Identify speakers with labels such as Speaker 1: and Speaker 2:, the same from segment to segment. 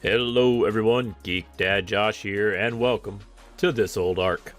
Speaker 1: Hello everyone, Geek Dad Josh here, and welcome to This Old Ark.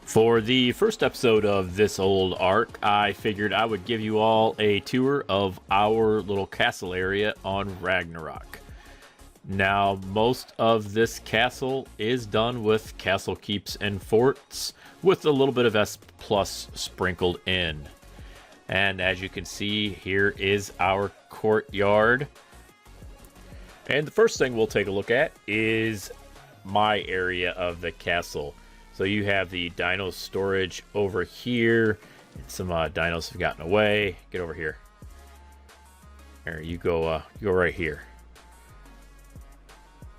Speaker 1: For the first episode of This Old Ark, I figured I would give you all a tour of our little castle area on Ragnarok. Now, most of this castle is done with castle keeps and forts, with a little bit of S+ sprinkled in. And as you can see, here is our courtyard. And the first thing we'll take a look at is my area of the castle. So you have the dino storage over here. Some dinos have gotten away. Get over here. There you go. You go right here.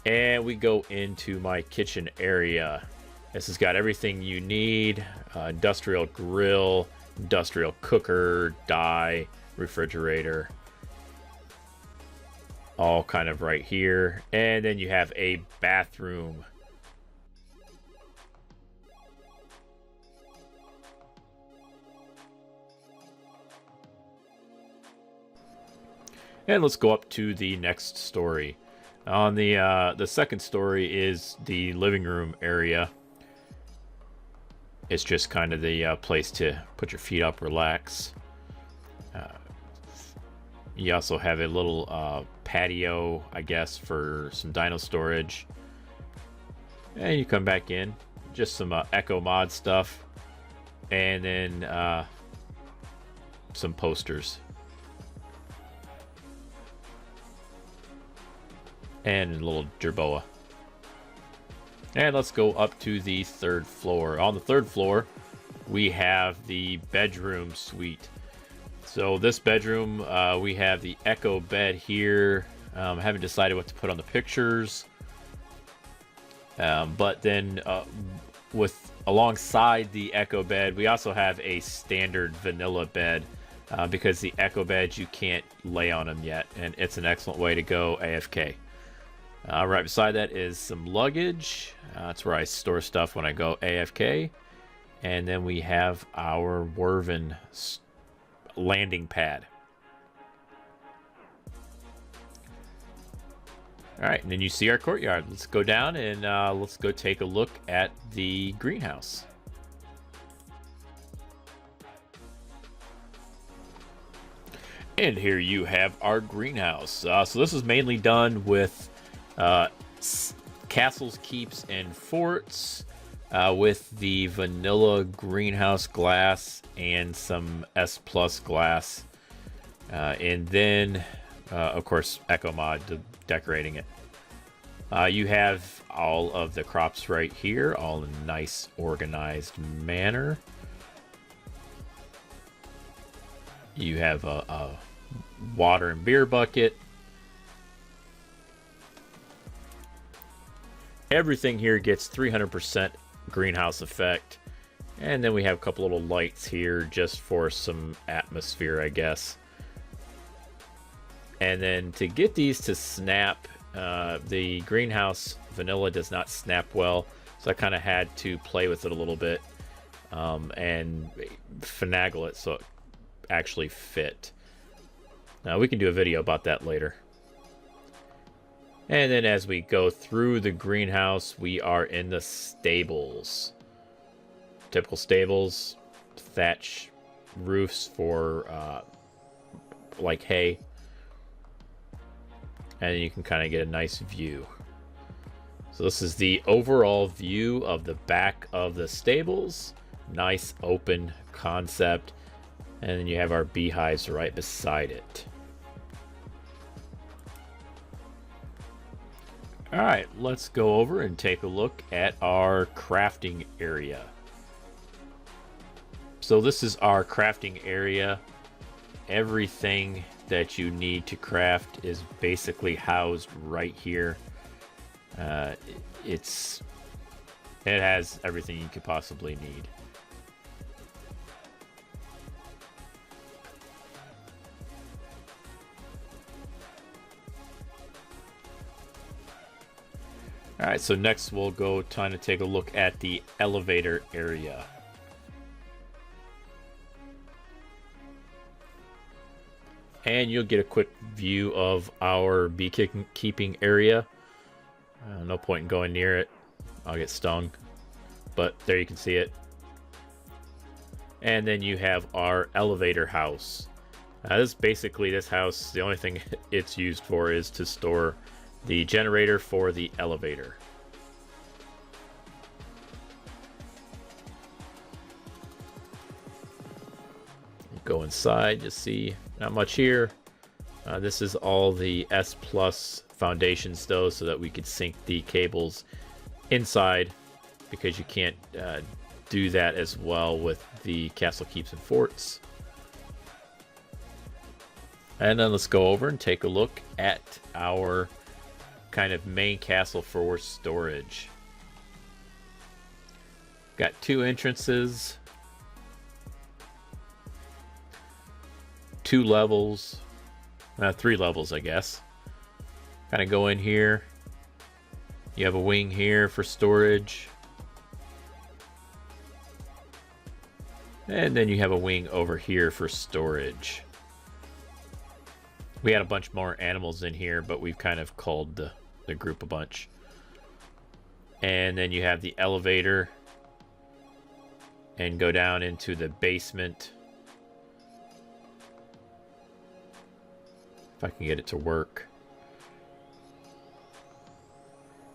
Speaker 1: And we go into my kitchen area. This has got everything you need. Industrial grill, industrial cooker, dye, refrigerator. All kind of right here. And then you have a bathroom. And let's go up to the next story. On the second story is the living room area. It's just kind of the place to put your feet up, relax. You also have a little patio, I guess, for some dino storage. And you come back in, just some Echo mod stuff, and then some posters. And a little jerboa. And let's go up to the third floor. On the third floor, we have the bedroom suite. So this bedroom, we have the Echo bed here. I haven't decided what to put on the pictures. But then alongside the Echo bed, we also have a standard vanilla bed. Because the Echo beds, you can't lay on them yet. And it's an excellent way to go AFK. Right beside that is some luggage. That's where I store stuff when I go AFK. And then we have our woven landing pad. Alright, and then you see our courtyard. Let's go down and let's go take a look at the greenhouse. And here you have our greenhouse. So this is mainly done with castles, keeps, and forts with the vanilla greenhouse glass and some S+ glass. And then, of course, Echo mod decorating it. You have all of the crops right here, all in a nice, organized manner. You have a water and beer bucket. Everything here gets 300% greenhouse effect. And then we have a couple little lights here just for some atmosphere, I guess. And then to get these to snap, the greenhouse vanilla does not snap well. So I kind of had to play with it a little bit and finagle it so it actually fit. Now we can do a video about that later. And then as we go through the greenhouse, we are in the stables. Typical stables, thatch roofs for like hay. And you can kind of get a nice view. So this is the overall view of the back of the stables. Nice open concept. And then you have our beehives right beside it. Alright, let's go over and take a look at our crafting area. So this is our crafting area. Everything that you need to craft is basically housed right here. It has everything you could possibly need. Alright, so next we'll go trying to take a look at the elevator area. And you'll get a quick view of our beekeeping area. No point in going near it. I'll get stung. But there you can see it. And then you have our elevator house. This house, the only thing it's used for is to store the generator for the elevator. Go inside, you see not much here. This is all the S Plus foundations though, so that we could sink the cables inside, because you can't do that as well with the Castle Keeps and Forts. And then let's go over and take a look at our kind of main castle for storage. Got 2 entrances, 2 levels, 3 levels, I guess. Kind of go in here. You have a wing here for storage. And then you have a wing over here for storage. We had a bunch more animals in here, but we've kind of culled the group a bunch. And then you have the elevator. And go down into the basement. If I can get it to work.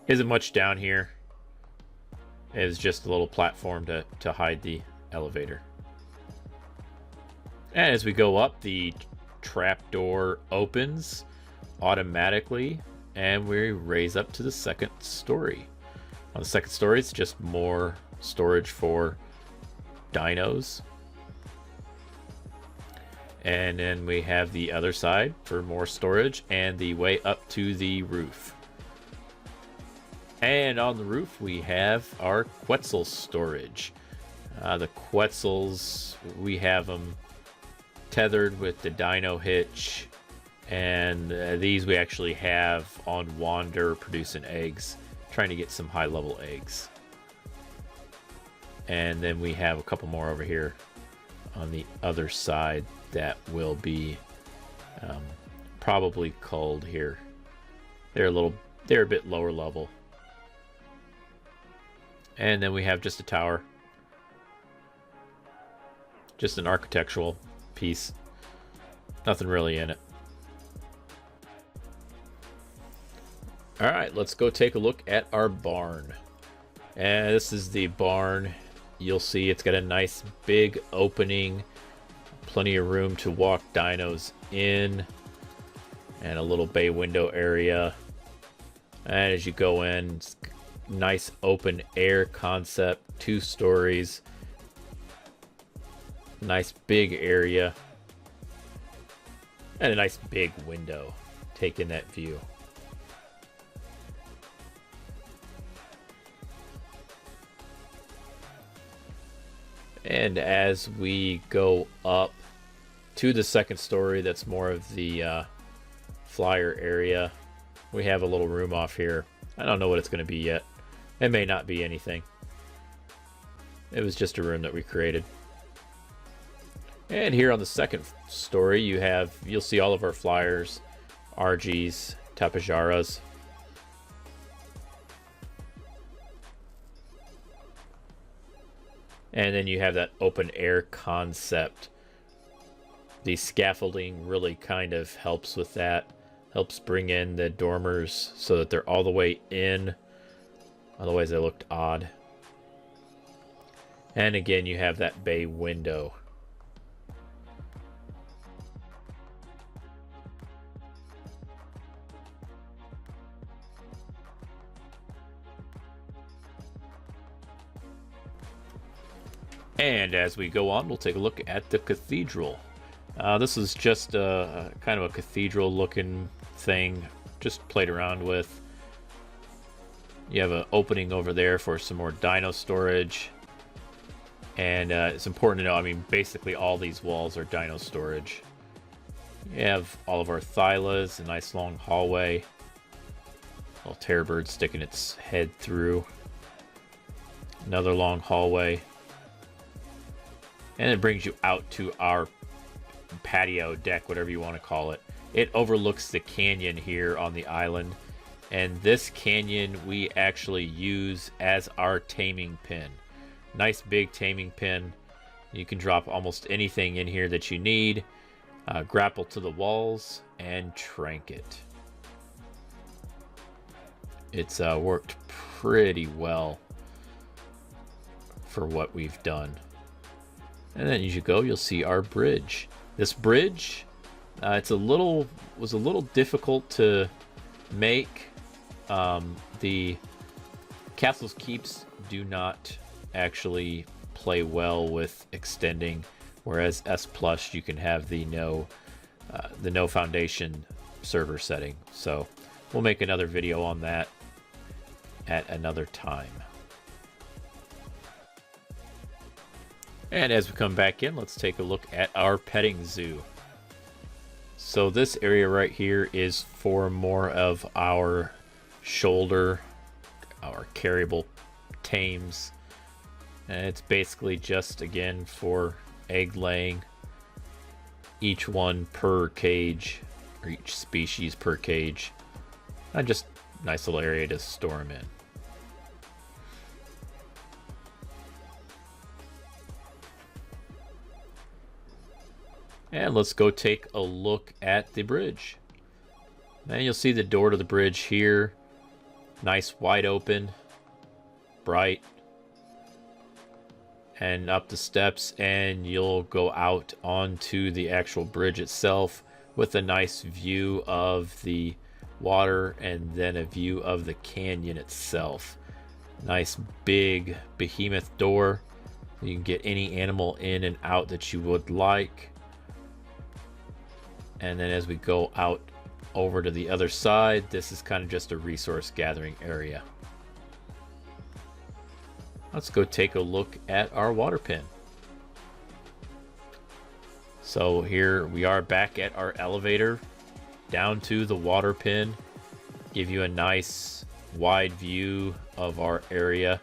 Speaker 1: Isn't much down here. It's just a little platform to hide the elevator. And as we go up, the trapdoor opens automatically, and we raise up to the 2nd story. On the 2nd story, it's just more storage for dinos. And then we have the other side for more storage, and the way up to the roof. And on the roof, we have our Quetzal storage. The Quetzals, we have them tethered with the dino hitch, and these we actually have on wander producing eggs, trying to get some high level eggs. And then we have a couple more over here on the other side that will be probably culled here. They're a bit lower level. And then we have just a tower, just an architectural piece, nothing really in it. All right, let's go take a look at our barn. And this is the barn. You'll see it's got a nice big opening, plenty of room to walk dinos in, and a little bay window area. And as you go in, it's nice open air concept, 2 stories, nice big area, and a nice big window. Take in that view. And as we go up to the 2nd story, that's more of the flyer area. We have a little room off here. I don't know what it's going to be yet. It may not be anything. It was just a room that we created. And here on the 2nd story, you'll see all of our flyers, RGs, Tapajaras. And then you have that open air concept. The scaffolding really kind of helps with that. Helps bring in the dormers so that they're all the way in. Otherwise they looked odd. And again, you have that bay window. And as we go on, we'll take a look at the cathedral. This is just a kind of a cathedral looking thing, just played around with. You have an opening over there for some more dino storage. And it's important to know, I mean, basically all these walls are dino storage. You have all of our thylas, a nice long hallway. A little terror bird sticking its head through. Another long hallway. And it brings you out to our patio deck, whatever you want to call it. It overlooks the canyon here on the island, and this canyon we actually use as our taming pin. Nice big taming pin. You can drop almost anything in here that you need, grapple to the walls, and trank it. It's worked pretty well for what we've done. And then as you go, you'll see our bridge. This bridge, was a little difficult to make. The castle's keeps do not actually play well with extending, whereas S Plus you can have the no foundation server setting. So we'll make another video on that at another time. And as we come back in, let's take a look at our petting zoo. So this area right here is for more of our shoulder, our carryable tames. And it's basically just, again, for egg laying. Each one per cage, or each species per cage. And just a nice little area to store them in. And let's go take a look at the bridge. And you'll see the door to the bridge here. Nice wide open, bright. And up the steps, and you'll go out onto the actual bridge itself with a nice view of the water and then a view of the canyon itself. Nice big behemoth door. You can get any animal in and out that you would like. And then as we go out over to the other side, this is kind of just a resource gathering area. Let's go take a look at our water pen. So here we are back at our elevator down to the water pen. Give you a nice wide view of our area.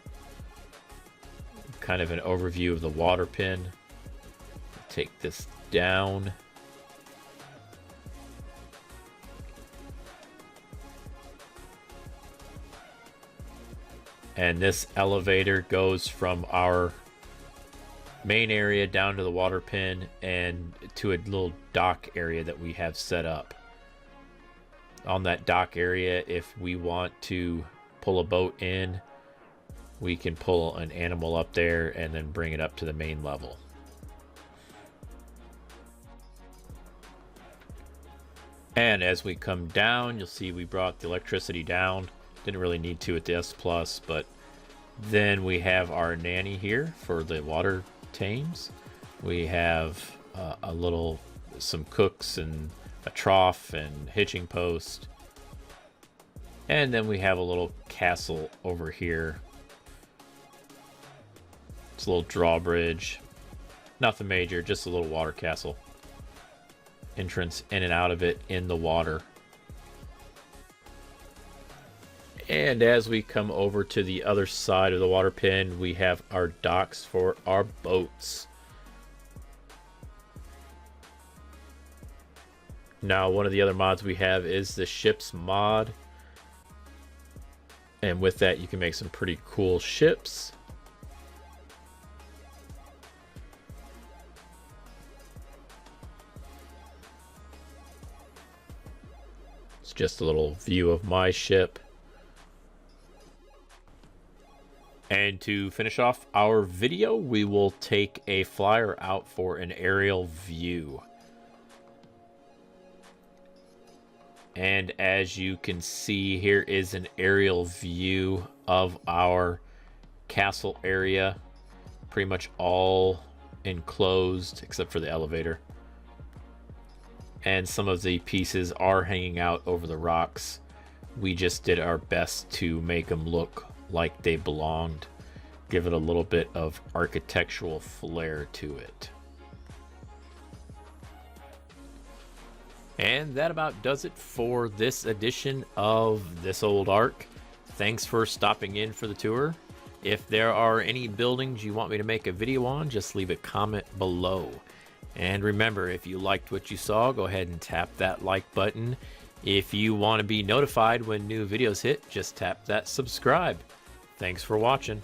Speaker 1: Kind of an overview of the water pen. Take this down. And this elevator goes from our main area down to the water pen and to a little dock area that we have set up. On that dock area, if we want to pull a boat in, we can pull an animal up there and then bring it up to the main level. And as we come down, you'll see we brought the electricity down. Didn't really need to at the S Plus, but then we have our nanny here for the water tames. We have some cooks and a trough and hitching post. And then we have a little castle over here. It's a little drawbridge. Nothing major, just a little water castle. Entrance in and out of it in the water. And as we come over to the other side of the water pen, we have our docks for our boats. Now, one of the other mods we have is the ships mod. And with that, you can make some pretty cool ships. It's just a little view of my ship. And to finish off our video, we will take a flyer out for an aerial view. And as you can see, here is an aerial view of our castle area. Pretty much all enclosed except for the elevator. And some of the pieces are hanging out over the rocks. We just did our best to make them look like they belonged. Give it a little bit of architectural flair to it. And that about does it for this edition of This Old Ark. Thanks for stopping in for the tour. If there are any buildings you want me to make a video on, just leave a comment below. And remember, if you liked what you saw, go ahead and tap that like button. If you want to be notified when new videos hit, just tap that subscribe. Thanks for watching.